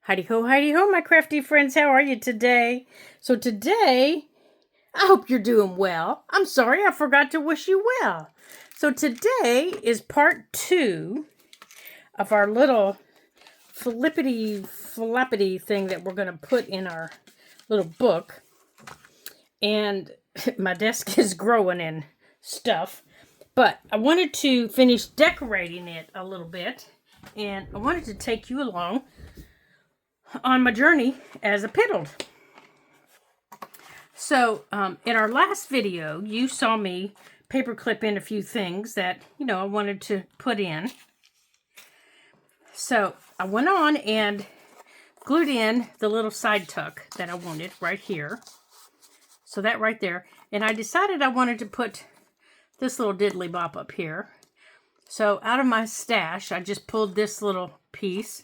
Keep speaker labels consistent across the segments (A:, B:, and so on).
A: Heidi ho, my crafty friends. How are you today? So today, I hope you're doing well. I'm sorry, I forgot to wish you well. So today is part 2 of our little flippity floppity thing that we're going to put in our little book. And my desk is growing and stuff. But I wanted to finish decorating it a little bit. And I wanted to take you along on my journey as a piddled. So in our last video, you saw me paperclip in a few things that, I wanted to put in. So I went on and glued in the little side tuck that I wanted right here. So that right there. And I decided I wanted to put this little diddly bop up here. So out of my stash, I just pulled this little piece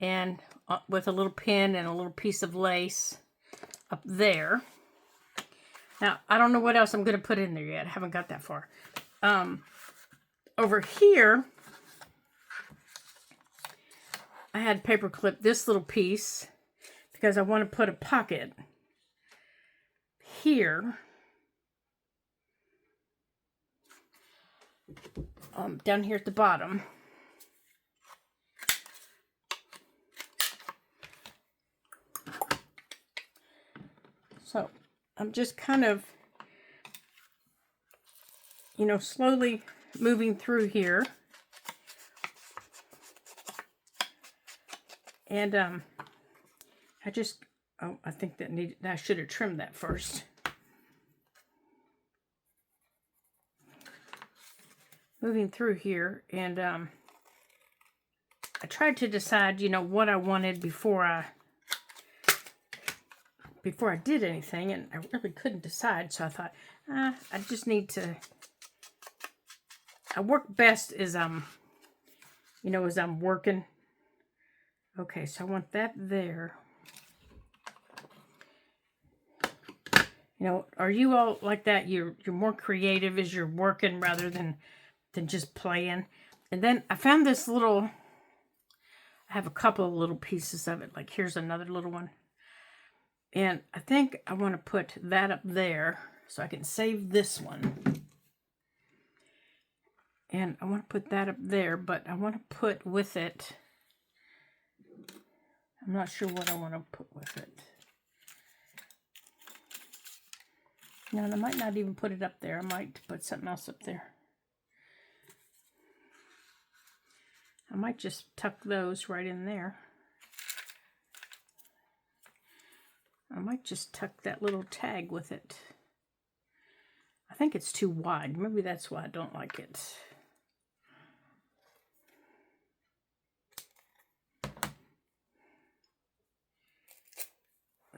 A: and with a little pin and a little piece of lace up there. Now, I don't know what else I'm going to put in there yet. I haven't got that far. Over here, I had paper clipped this little piece because I want to put a pocket here. Down here at the bottom. So I'm just kind of, slowly moving through here. And I think that I should have trimmed that first. Moving through here, and I tried to decide, what I wanted before I did anything, and I really couldn't decide, so I thought, I just need to, I work best as I'm working. Okay, so I want that there. Are you all like that? You're more creative as you're working rather than just playing. And then I found this little, I have a couple of little pieces of it, like here's another little one. And I think I want to put that up there so I can save this one. And I want to put that up there, but I want to put with it, I'm not sure what I want to put with it. No, and I might not even put it up there. I might put something else up there. I might just tuck those right in there. I might just tuck that little tag with it. I think it's too wide. Maybe that's why I don't like it.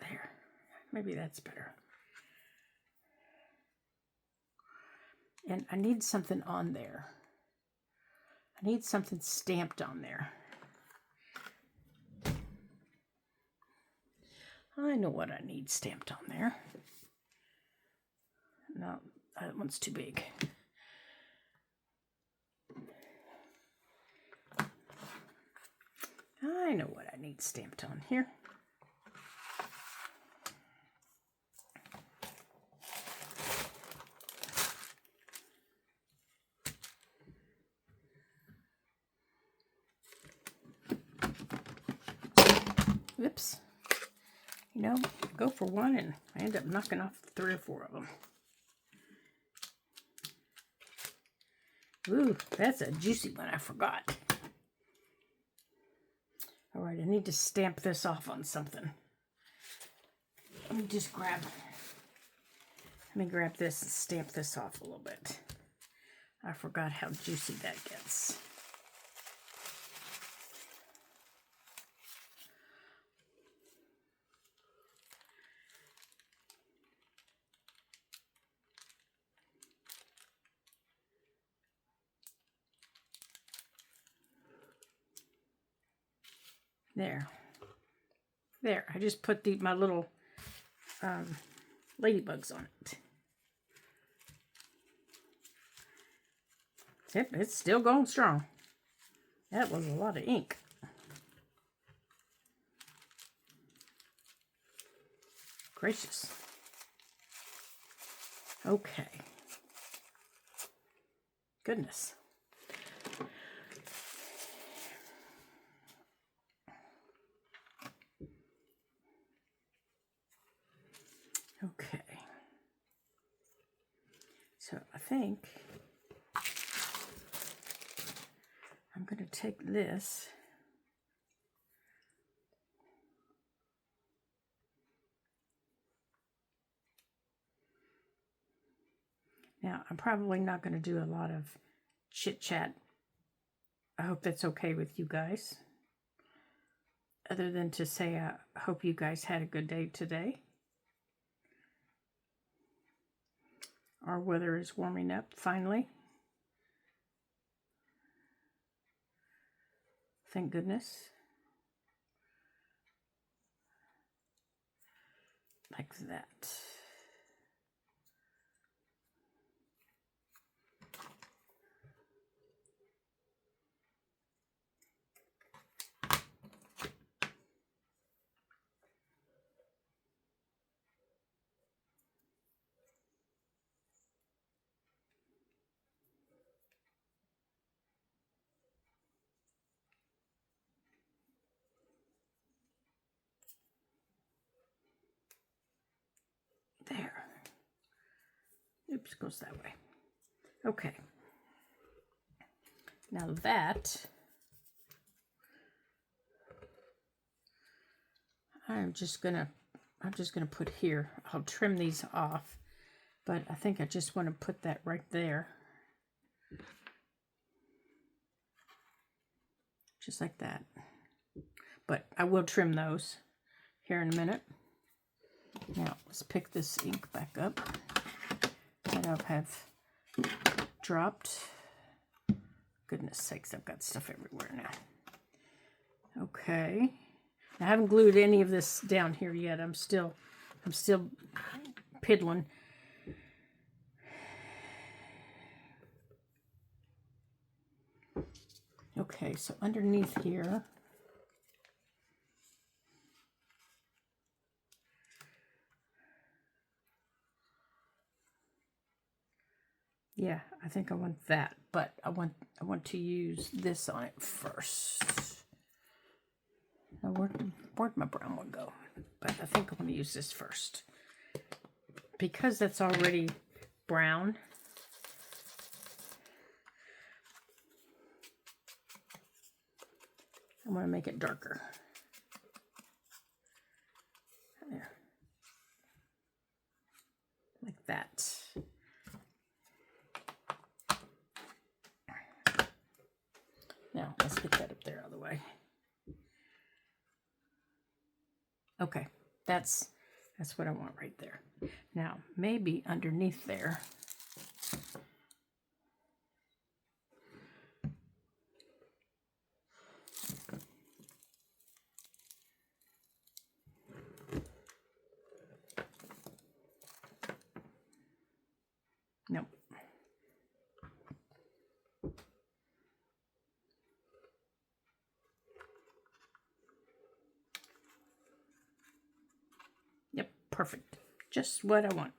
A: There. Maybe that's better. And I need something on there. I need something stamped on there. I know what I need stamped on there. No, that one's too big. I know what I need stamped on here. Oops. Go for one and I end up knocking off 3 or 4 of them. Ooh, that's a juicy one. I forgot. All right, I need to stamp this off on something. Let me grab this and stamp this off a little bit. I forgot how juicy that gets. There, I just put my little ladybugs on it. Yep, it's still going strong. That was a lot of ink. gracious. Okay. Goodness. Okay. So I think I'm going to take this. Now, I'm probably not going to do a lot of chit-chat. I hope that's okay with you guys. Other than to say I hope you guys had a good day today. Our weather is warming up finally. Thank goodness. Like that. There. Oops, goes that way. Okay. Now that I'm just gonna put here. I'll trim these off, but I think I just want to put that right there. Just like that. But I will trim those here in a minute. Now let's pick this ink back up that I have dropped. Goodness sakes, I've got stuff everywhere now. Okay. I haven't glued any of this down here yet. I'm still piddling. Okay, so underneath here, yeah, I think I want that, but I want to use this on it first. Now where'd my brown one go? But I think I'm going to use this first. Because that's already brown, I want to make it darker. There. Like that. Now, let's get that up there out of the way. Okay, that's what I want right there. Now, maybe underneath there, nope. Yep, perfect. Just what I want.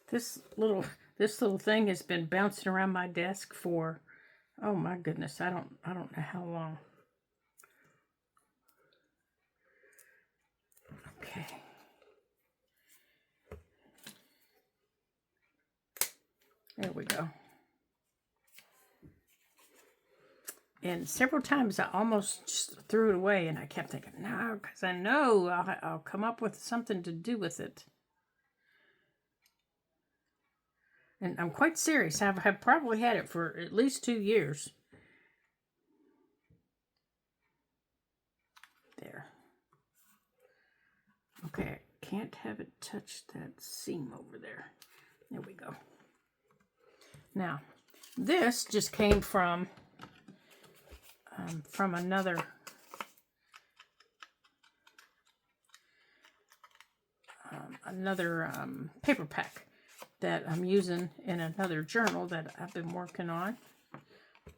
A: This little thing has been bouncing around my desk for, oh my goodness, I don't know how long. Okay. There we go. And several times I almost just threw it away, and I kept thinking, no, because I know I'll come up with something to do with it. And I'm quite serious. I've probably had it for at least 2 years. There. Okay, can't have it touch that seam over there. There we go. Now, this just came from another paper pack that I'm using in another journal that I've been working on.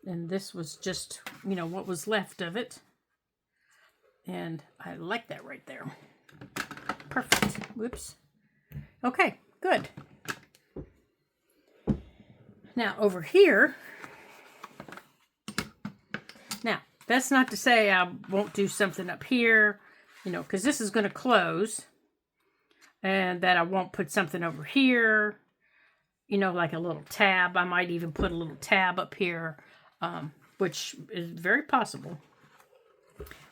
A: And this was just, you know, what was left of it. And I like that right there. Perfect. Whoops. Okay, good. Now, over here, now, that's not to say I won't do something up here, you know, because this is going to close. And that I won't put something over here, you know, like a little tab. I might even put a little tab up here, which is very possible.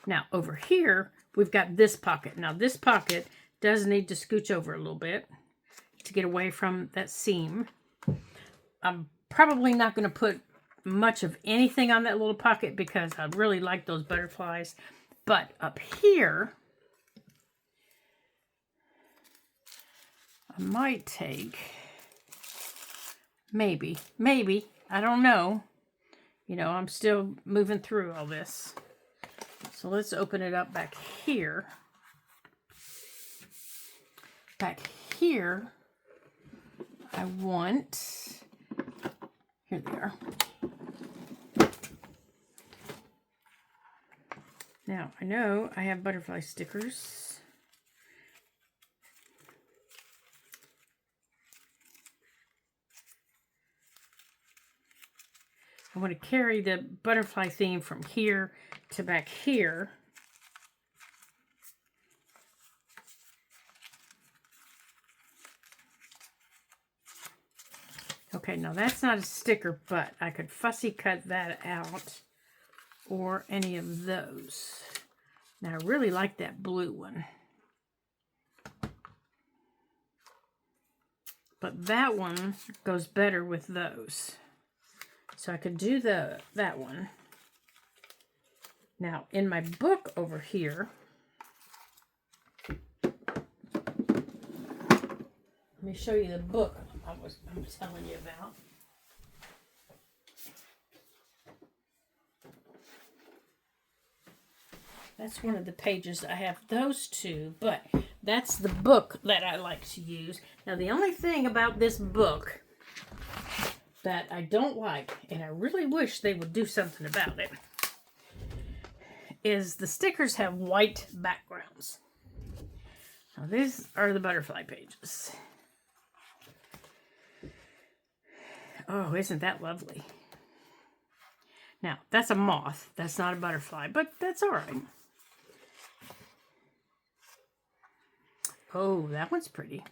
A: Now, over here, we've got this pocket. Now, this pocket does need to scooch over a little bit to get away from that seam. I'm probably not going to put much of anything on that little pocket because I really like those butterflies. But up here, I might take, maybe, I don't know. You know, I'm still moving through all this. So let's open it up back here. Back here, I want, here they are. Now, I know I have butterfly stickers. I want to carry the butterfly theme from here to back here. Okay, now that's not a sticker, but I could fussy cut that out or any of those. Now I really like that blue one. But that one goes better with those. So I could do that one. Now, in my book over here, let me show you the book I'm telling you about. That's one of the pages. I have those two, but that's the book that I like to use. Now, the only thing about this book that I don't like, and I really wish they would do something about it, is the stickers have white backgrounds. Now these are the butterfly pages. Oh, isn't that lovely? Now, that's a moth. That's not a butterfly, but that's all right. Oh, that one's pretty.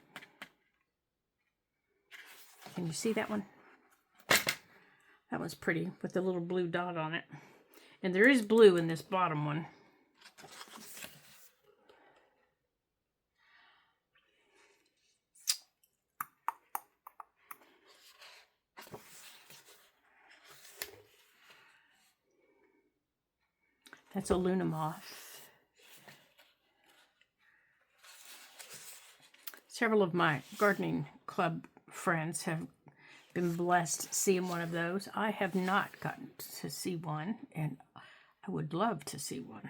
A: Can you see that one? That one's pretty with the little blue dot on it. And there is blue in this bottom one. That's a Luna moth. Several of my gardening club friends have been blessed seeing one of those. I have not gotten to see one, and I would love to see one.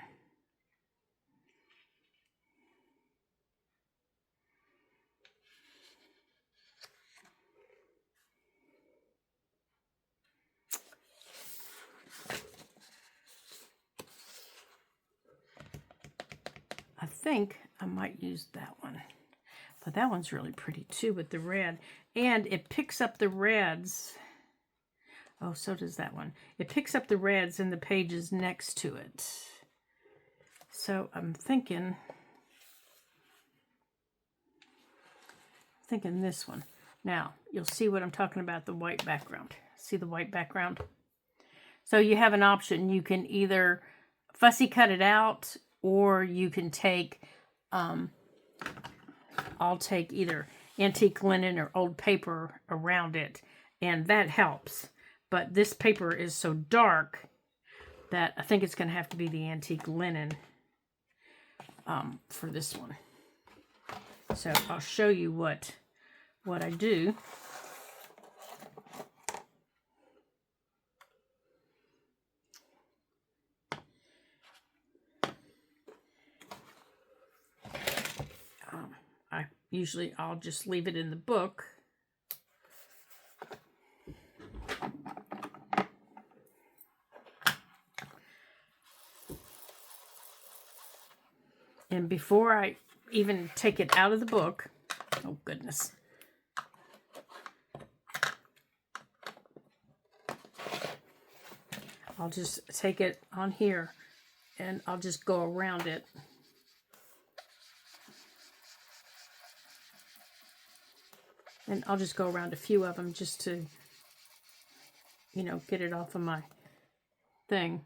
A: I think I might use that one. But that one's really pretty too with the red. And it picks up the reds. Oh, so does that one. It picks up the reds in the pages next to it. So I'm thinking this one. Now, you'll see what I'm talking about, the white background. See the white background? So you have an option. You can either fussy cut it out, or you can take, I'll take either antique linen or old paper around it, and that helps. But this paper is so dark that I think it's going to have to be the antique linen for this one. So I'll show you what I do. I'll just leave it in the book. And before I even take it out of the book, oh goodness. I'll just take it on here and I'll just go around it. And I'll just go around a few of them just to, you know, get it off of my thing.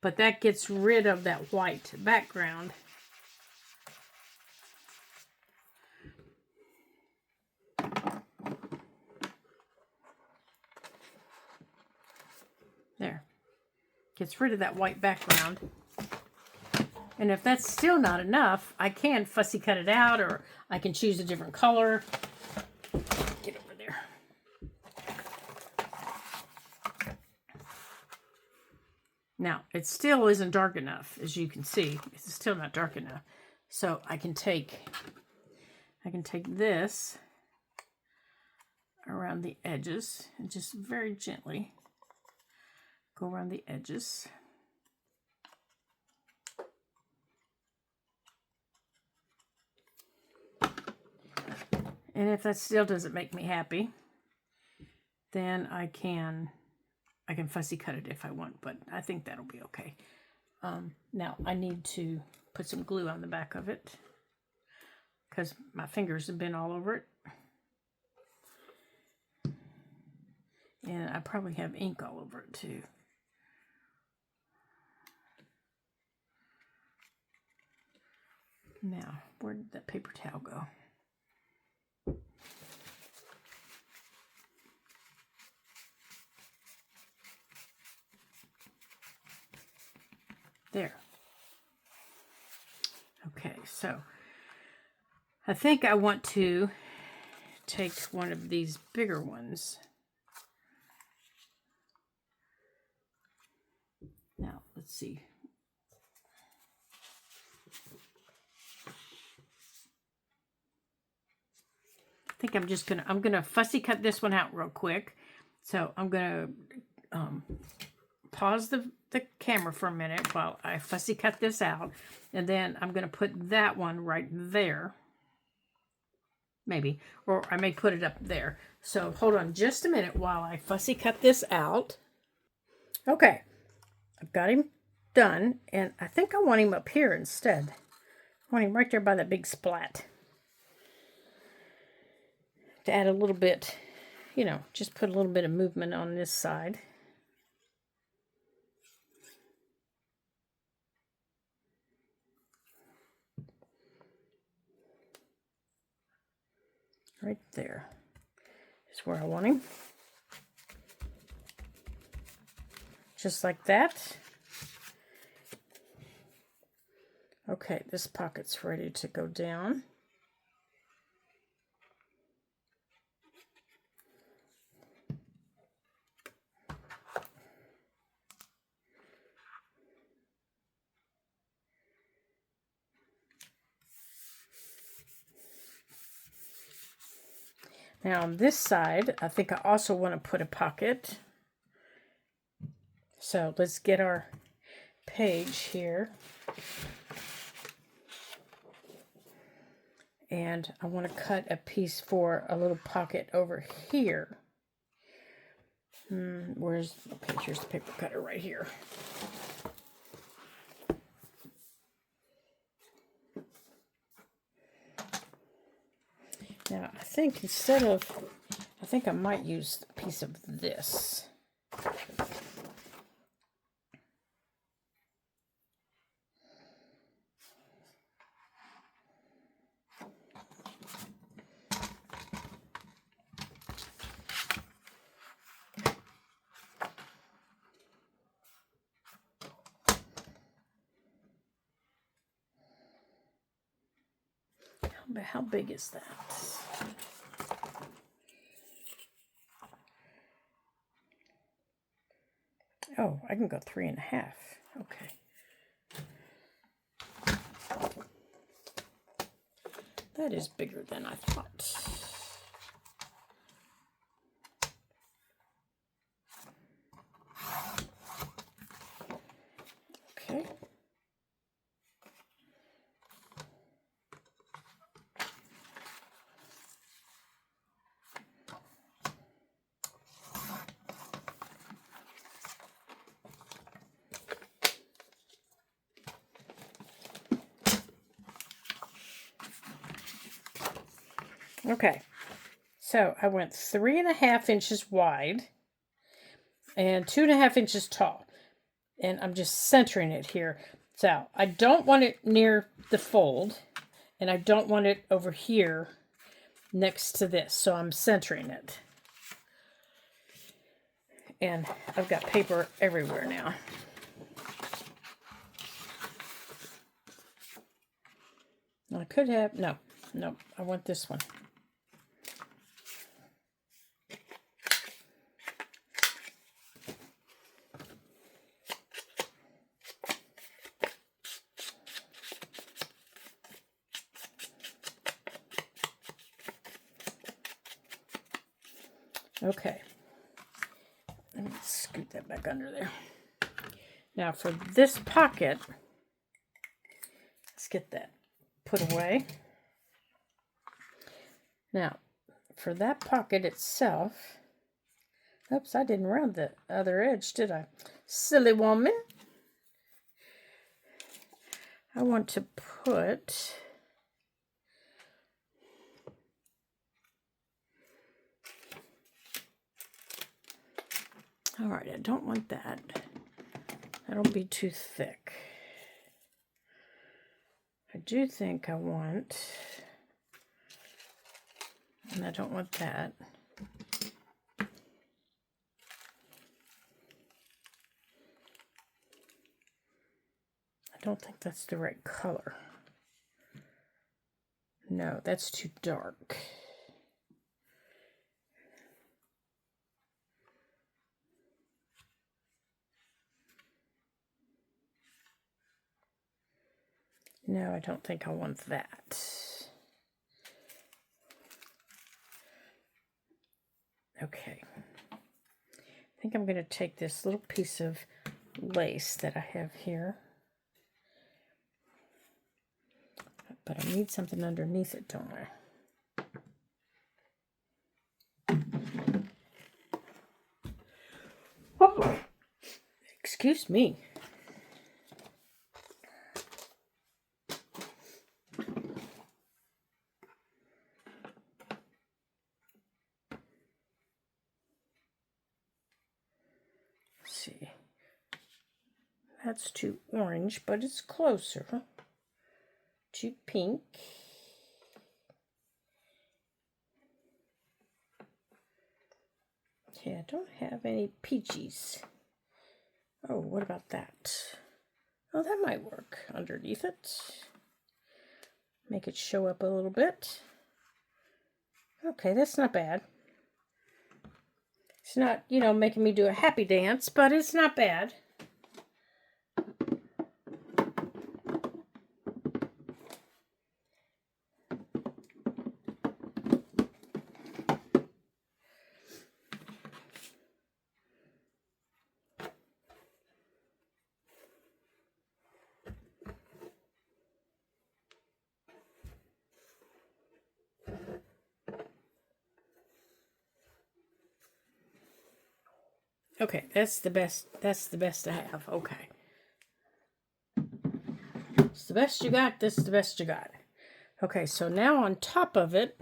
A: But that gets rid of that white background. There. Gets rid of that white background. And if that's still not enough, I can fussy cut it out, or I can choose a different color. Get over there. Now, it still isn't dark enough, as you can see. It's still not dark enough. So I can take this around the edges and just very gently go around the edges. And if that still doesn't make me happy, then I can fussy cut it if I want, but I think that'll be okay. Now I need to put some glue on the back of it because my fingers have been all over it. And I probably have ink all over it too. Now, where did that paper towel go? There. Okay, so I think I want to take one of these bigger ones. Now, let's see. I think I'm gonna fussy cut this one out real quick. So I'm gonna pause the camera for a minute while I fussy cut this out, and then I'm gonna put that one right there. Maybe, or I may put it up there. So hold on just a minute while I fussy cut this out. Okay, I've got him done, and I think I want him up here instead. I want him right there by that big splat. To add a little bit, you know, just put a little bit of movement on this side. Right there is where I want him. Just like that. Okay, this pocket's ready to go down. Now on this side, I think I also want to put a pocket. So let's get our page here. And I want to cut a piece for a little pocket over here. Okay, here's the paper cutter right here. Now, I think I might use a piece of this. But how big is that? Oh, I can go 3.5. Okay. That is bigger than I thought. Okay. Okay, so I went 3.5 inches wide and 2.5 inches tall. And I'm just centering it here. So I don't want it near the fold, and I don't want it over here next to this. So I'm centering it. And I've got paper everywhere now. I could have, no, I want this one. Okay, let me scoot that back under there. Now for this pocket, let's get that put away. Now, for that pocket itself, oops, I didn't round the other edge, did I? Silly woman. I want to put all right, I don't want that. That'll be too thick. I do think I want, and I don't want that. I don't think that's the right color. No, that's too dark. No, I don't think I want that. Okay. I think I'm going to take this little piece of lace that I have here. But I need something underneath it, don't I? Oh, excuse me. See, that's too orange, but it's closer to pink. Okay, I don't have any peaches. Oh, what about that? Oh, that might work underneath it. Make it show up a little bit. Okay, that's not bad. It's not, you know, making me do a happy dance, but it's not bad. Okay, that's the best I have. Okay. It's the best you got, this is the best you got. Okay, so now on top of it,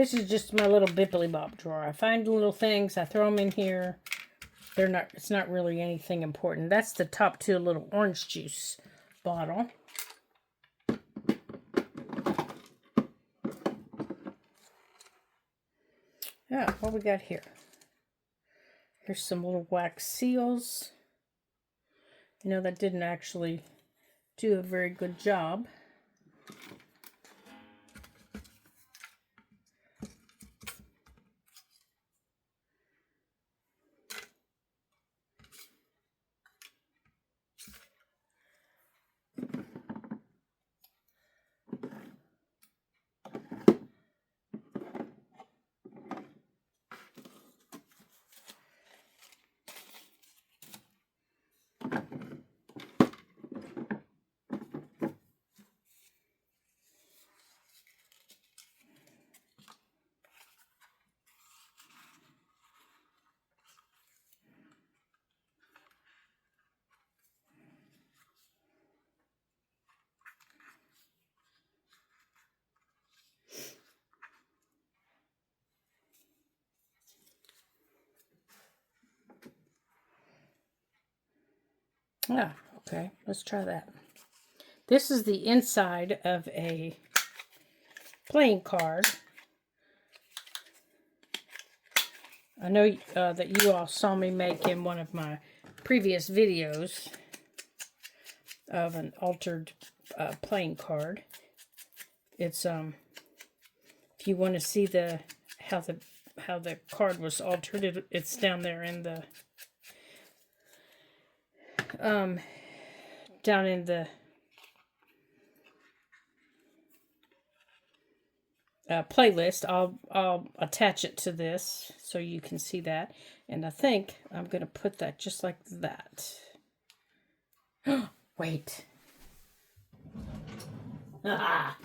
A: This is just my little bippily bop drawer. I find little things, I throw them in here. It's not really anything important. That's the top two little orange juice bottle. Yeah, what we got here? Here's some little wax seals. You know, that didn't actually do a very good job. Ah, okay, let's try that. This is the inside of a playing card. I know that you all saw me make in one of my previous videos of an altered playing card. It's if you want to see how the card was altered, it's down there in the down in the playlist. I'll attach it to this so you can see that. And I think I'm going to put that just like that. Wait. Ah.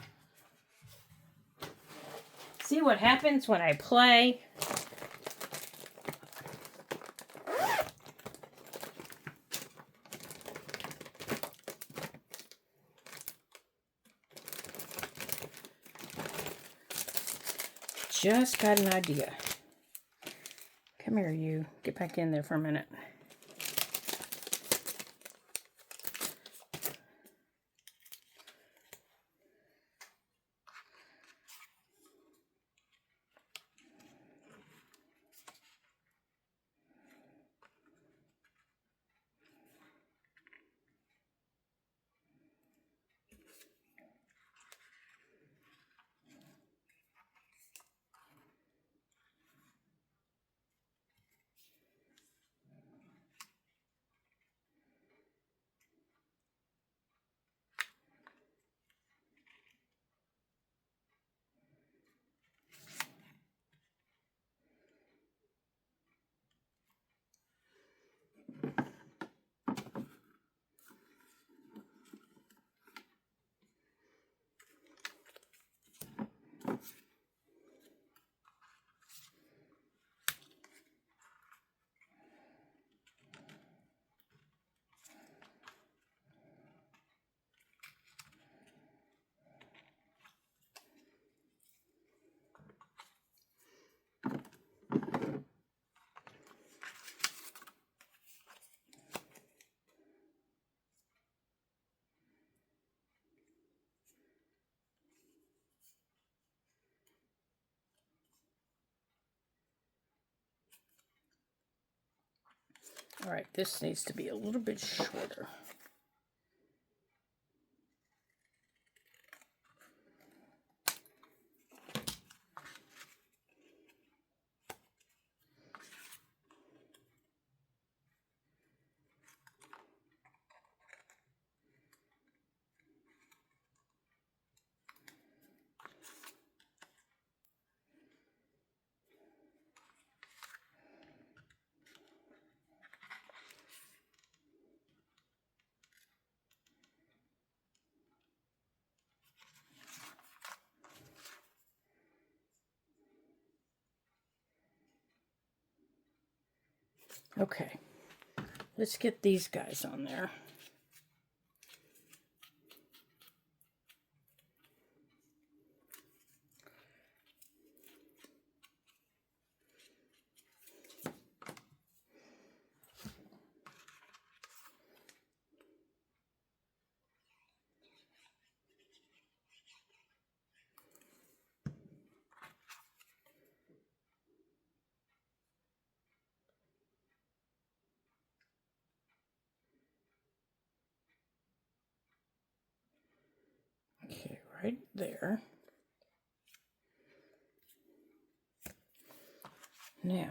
A: See what happens when I play? Just got an idea. Come here, you. Get back in there for a minute. All right, this needs to be a little bit shorter. Okay, let's get these guys on there. right there. Now,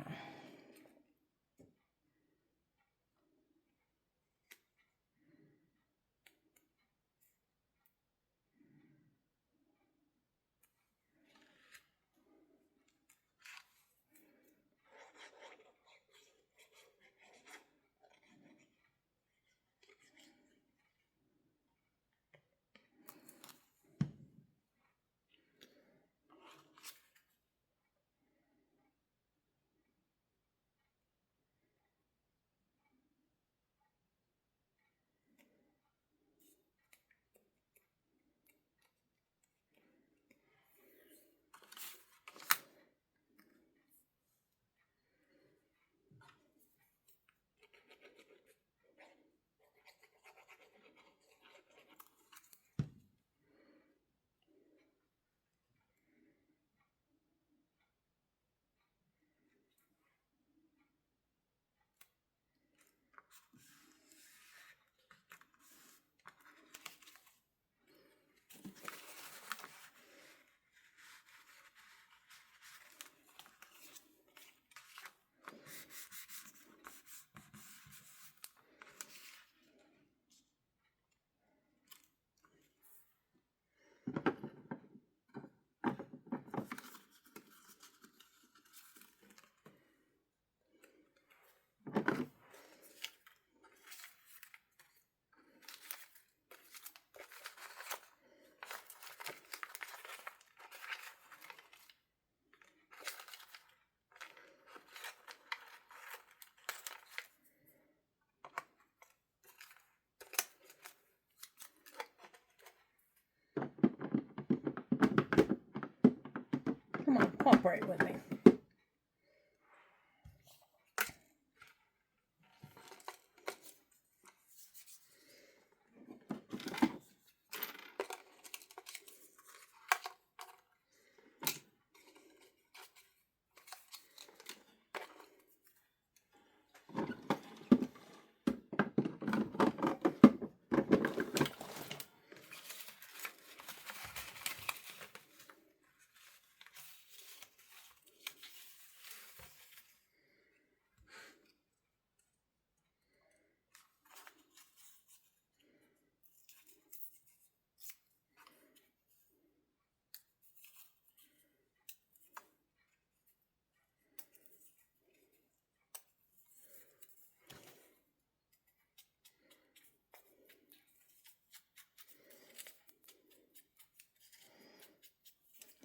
A: come on, cooperate with me.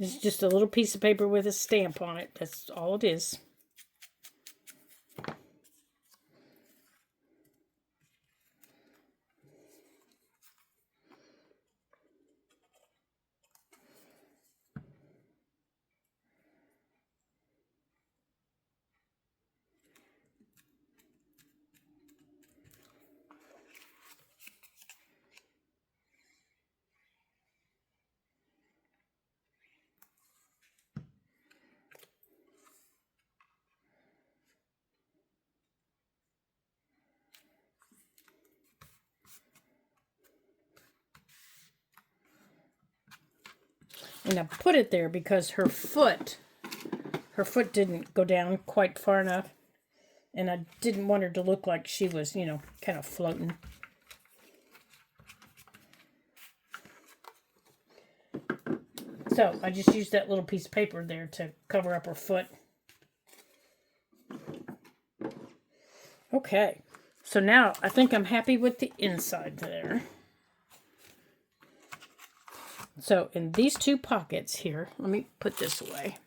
A: It's just a little piece of paper with a stamp on it. That's all it is. And I put it there because her foot didn't go down quite far enough. And I didn't want her to look like she was, you know, kind of floating. So I just used that little piece of paper there to cover up her foot. Okay, so now I think I'm happy with the inside there. So in these two pockets here, let me put this away.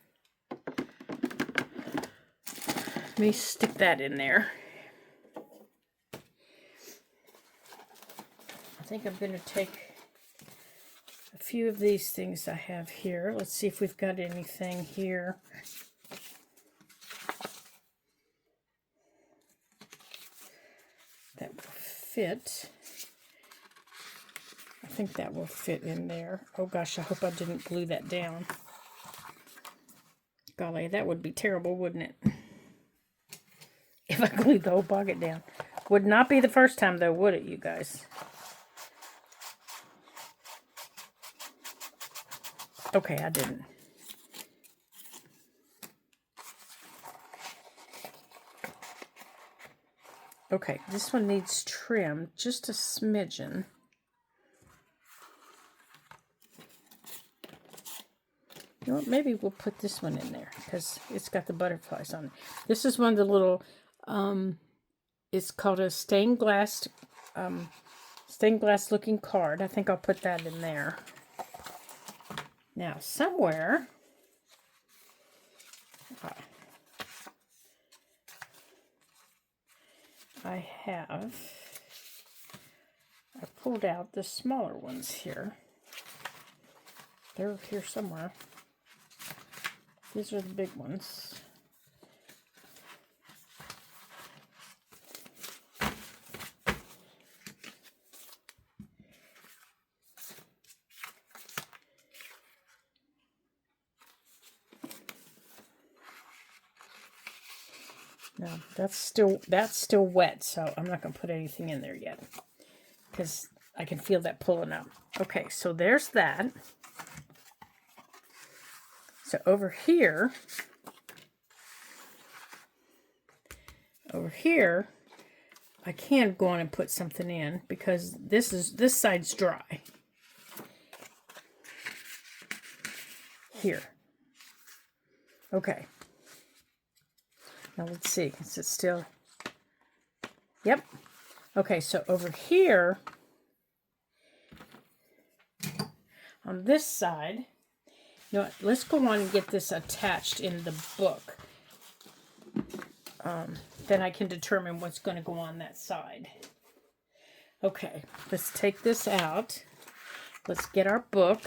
A: Let me stick that in there. I think I'm going to take a few of these things I have here. Let's see if we've got anything here. That will fit. I think that will fit in there. Oh gosh, I hope I didn't glue that down. Golly, that would be terrible, wouldn't it? If I glued the whole pocket down. Would not be the first time though, would it, you guys? Okay, I didn't. Okay, this one needs trim just a smidgen. You know what, maybe we'll put this one in there because it's got the butterflies on it. This is one of the little, it's called a stained glass looking card. I think I'll put that in there. Now, somewhere, I pulled out the smaller ones here. They're here somewhere. These are the big ones. No, that's still wet, so I'm not going to put anything in there yet because I can feel that pulling up. Okay, so there's that. So over here, I can go on and put something in because this side's dry. Here. Okay. Now let's see. Is it still? Yep. Okay, so over here, on this side, you know what, let's go on and get this attached in the book. Then I can determine what's going to go on that side. Okay, let's take this out. Let's get our book.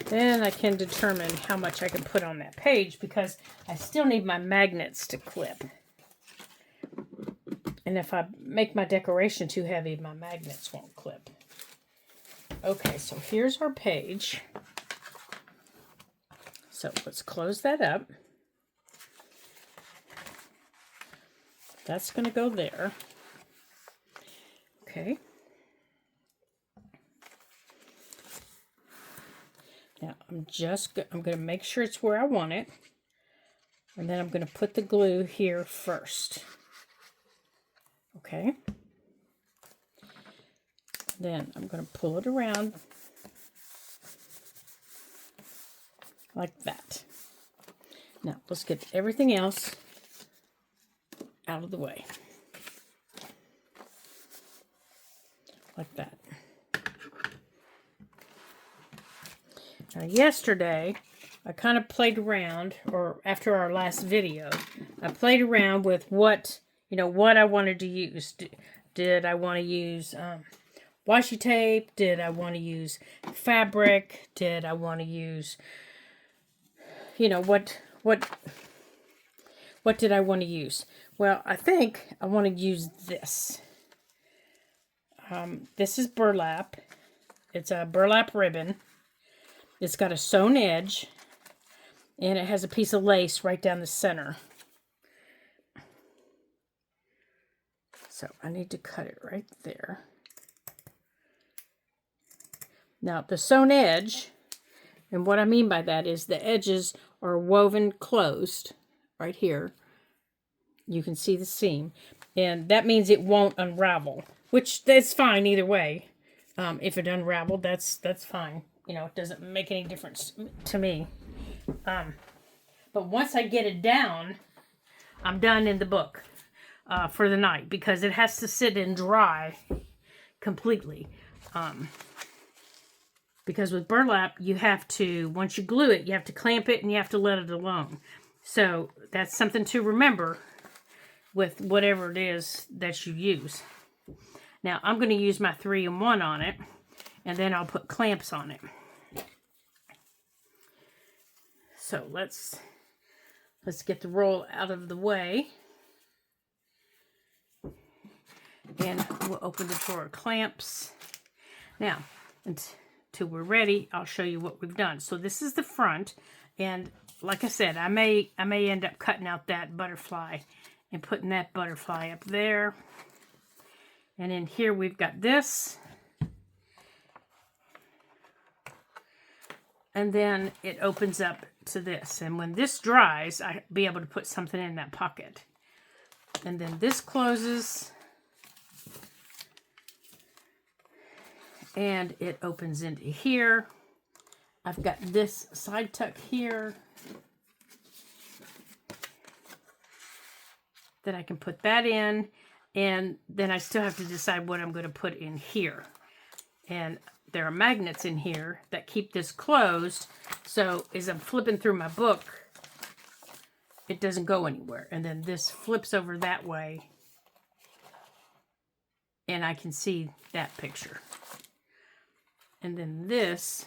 A: Then I can determine how much I can put on that page because I still need my magnets to clip. And if I make my decoration too heavy, my magnets won't clip. Okay, so here's our page. So let's close that up. That's going to go there. Okay. Now I'm going to make sure it's where I want it. And then I'm going to put the glue here first. Okay. Then I'm going to pull it around like that. Now let's get everything else out of the way. Like that. Now yesterday, I kind of played around, or after our last video, I played around with what I wanted to use. Did I want to use washi tape? Did I want to use fabric? Did I want to use, what did I want to use? Well, I think I want to use this. This is burlap. It's a burlap ribbon. It's got a sewn edge, and it has a piece of lace right down the center. So I need to cut it right there. Now, the sewn edge, and what I mean by that is the edges are woven closed right here. You can see the seam, and that means it won't unravel, which that's fine either way. If it unraveled, that's fine. It doesn't make any difference to me. But once I get it down, I'm done in the book for the night because it has to sit and dry completely. Because with burlap, you have to, once you glue it, you have to clamp it and you have to let it alone. So that's something to remember with whatever it is that you use. Now, I'm going to use my 3-in-1 on it, and then I'll put clamps on it. So let's get the roll out of the way. And we'll open the drawer of clamps. Now, until we're ready, I'll show you what we've done. So this is the front, and like I said, I may end up cutting out that butterfly and putting that butterfly up there. And in here we've got this. And then it opens up to this. And when this dries, I'll be able to put something in that pocket. And then this closes. And it opens into here. I've got this side tuck here that I can put that in. And then I still have to decide what I'm going to put in here. And there are magnets in here that keep this closed. So as I'm flipping through my book, it doesn't go anywhere. And then this flips over that way. And I can see that picture. And then this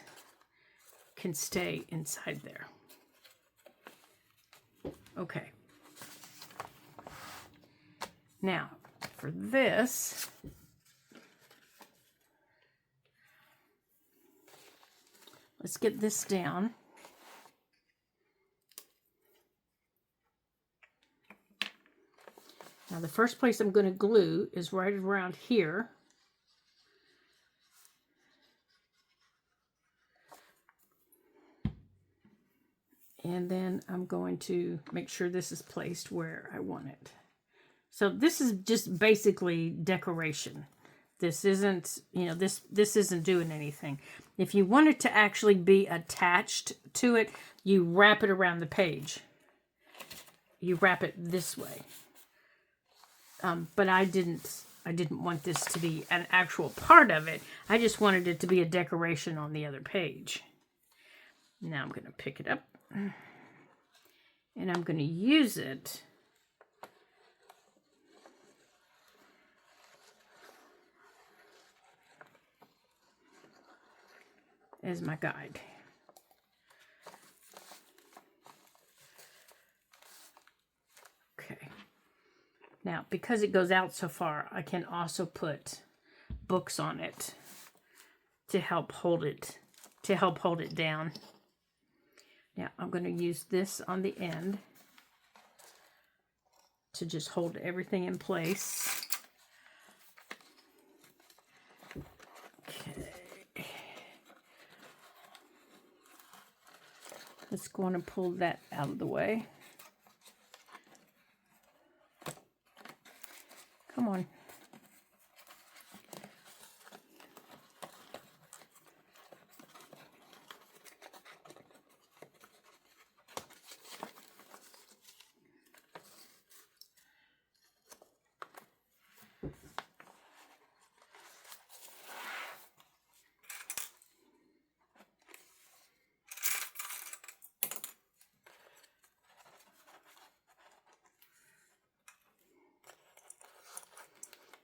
A: can stay inside there. Okay. Now, for this, let's get this down. Now, the first place I'm going to glue is right around here. And then I'm going to make sure this is placed where I want it. So this is just basically decoration. This isn't, you know, this isn't doing anything. If you want it to actually be attached to it, you wrap it around the page. You wrap it this way. But I didn't want this to be an actual part of it. I just wanted it to be a decoration on the other page. Now I'm going to pick it up. And I'm going to use it as my guide. Okay. Now, because it goes out so far, I can also put books on it to help hold it down. Now, I'm going to use this on the end to just hold everything in place. Okay. Let's go on and pull that out of the way. Come on.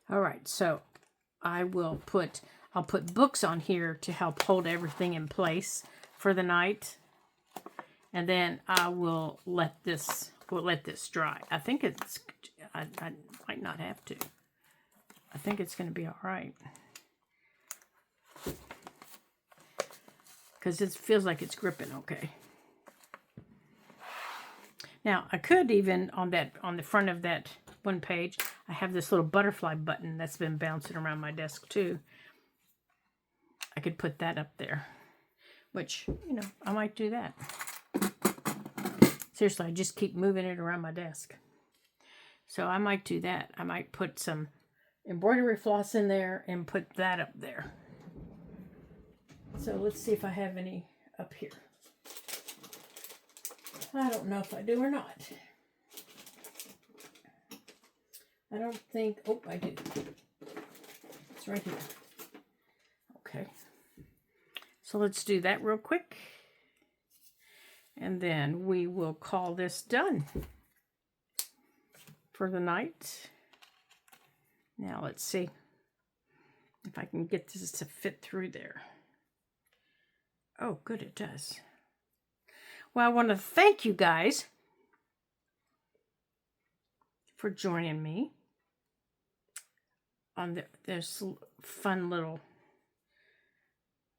A: All right, so I'll put books on here to help hold everything in place for the night. And then I will let this dry. I think I might not have to. I think it's going to be all right. Because it feels like it's gripping okay. Now, I could even, on the front of that one page, I have this little butterfly button that's been bouncing around my desk too. I could put that up there, which, you know, I might do that. Seriously, I just keep moving it around my desk. So I might do that. I might put some embroidery floss in there and put that up there. So let's see if I have any up here. I don't know if I do or not. I don't think, oh, I do. It's right here. Okay. So let's do that real quick. And then we will call this done for the night. Now let's see if I can get this to fit through there. Oh, good, it does. Well, I want to thank you guys for joining me on this fun little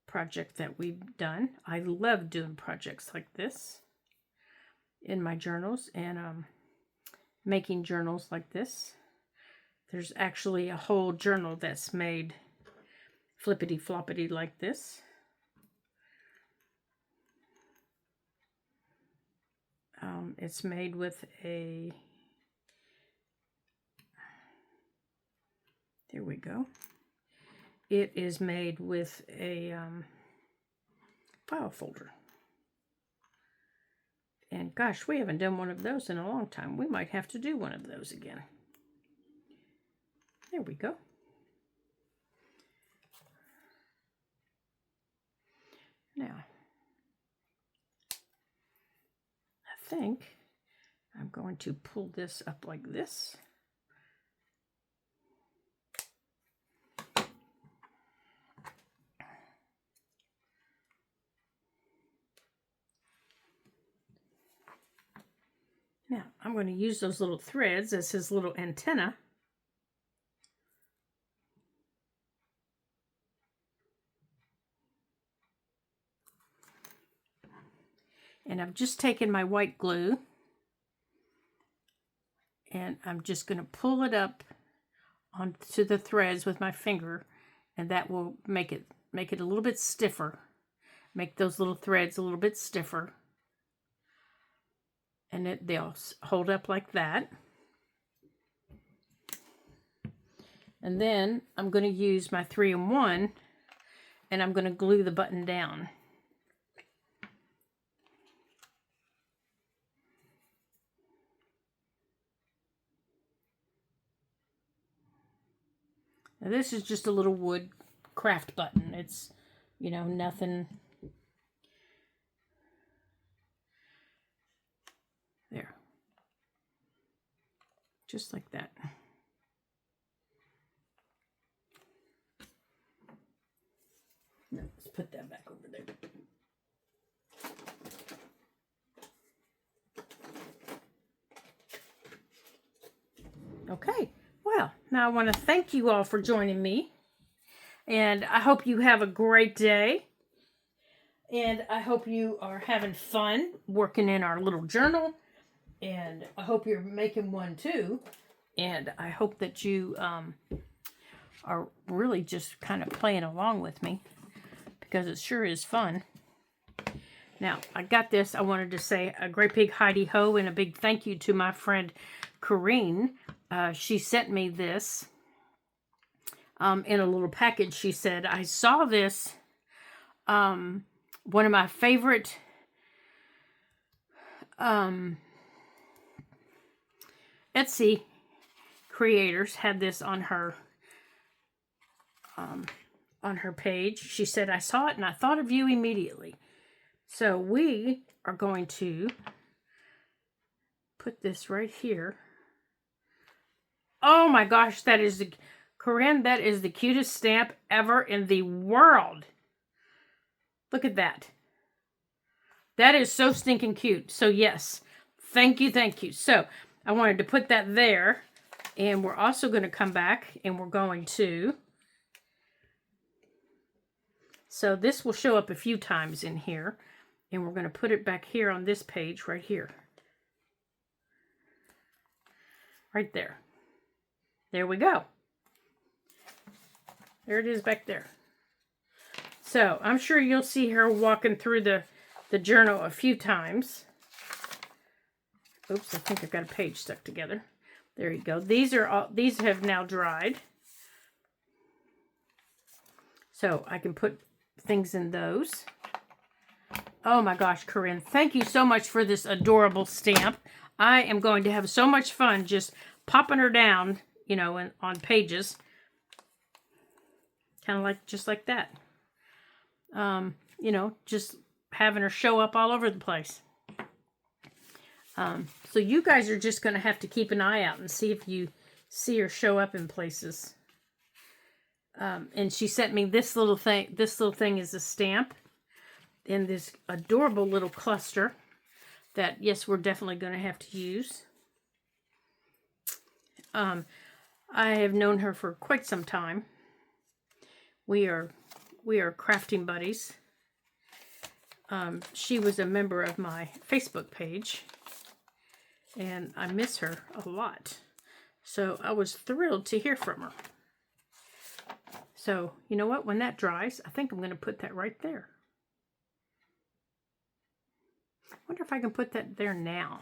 A: project that we've done. I love doing projects like this in my journals and making journals like this. There's actually a whole journal that's made flippity floppity like this. It's made with a, there we go. It is made with a file folder. And gosh, we haven't done one of those in a long time. We might have to do one of those again. There we go. Now, I think I'm going to pull this up like this. Now, I'm going to use those little threads as his little antenna. And I've just taken my white glue and I'm just going to pull it up onto the threads with my finger, and that will make it a little bit stiffer. Make those little threads a little bit stiffer. And they'll hold up like that. And then I'm going to use my 3-in-1 and I'm going to glue the button down. Now this is just a little wood craft button. It's, you know, nothing. There. Just like that. No, let's put that back over there. Okay, well, now I want to thank you all for joining me. And I hope you have a great day. And I hope you are having fun working in our little journal. And I hope you're making one too. And I hope that you are really just kind of playing along with me, because it sure is fun. Now, I got this. I wanted to say a great big Heidi-ho and a big thank you to my friend Corrine. She sent me this in a little package. She said, I saw this. One of my favorite Etsy creators had this on her page. She said, I saw it and I thought of you immediately. So we are going to put this right here. Oh my gosh, that is the, Corinne, that is the cutest stamp ever in the world. Look at that. That is so stinking cute. So yes, thank you, thank you. So I wanted to put that there, and we're also going to come back and we're going to, so this will show up a few times in here, and we're going to put it back here on this page right here. Right there. There we go. There it is back there. So I'm sure you'll see her walking through the journal a few times. Oops, I think I've got a page stuck together. There you go. These have now dried. So I can put things in those. Oh my gosh, Corinne, thank you so much for this adorable stamp. I am going to have so much fun just popping her down, you know, on pages. Kind of like, just like that. You know, just having her show up all over the place. So you guys are just going to have to keep an eye out and see if you see her show up in places. And she sent me this little thing. This little thing is a stamp in this adorable little cluster that, yes, we're definitely going to have to use. I have known her for quite some time. We are crafting buddies. She was a member of my Facebook page, and I miss her a lot. So I was thrilled to hear from her. So, you know what? When that dries, I think I'm going to put that right there. wonder if I can put that there now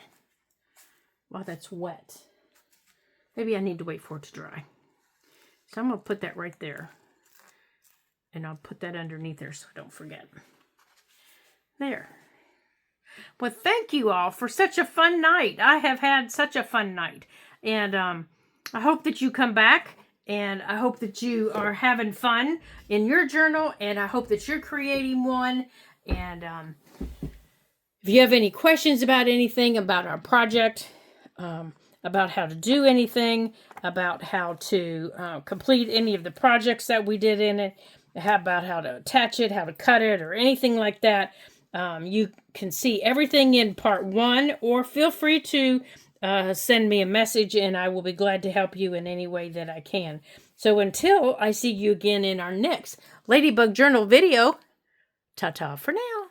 A: while that's wet. Maybe I need to wait for it to dry. So I'm going to put that right there. And I'll put that underneath there so I don't forget. There. Well, thank you all for such a fun night. I have had such a fun night. And I hope that you come back. And I hope that you are having fun in your journal. And I hope that you're creating one. And if you have any questions about anything, about our project, about how to do anything, about how to complete any of the projects that we did in it, about how to attach it, how to cut it, or anything like that, you can see everything in part 1, or feel free to send me a message and I will be glad to help you in any way that I can. So until I see you again in our next Ladybug Journal video, ta-ta for now.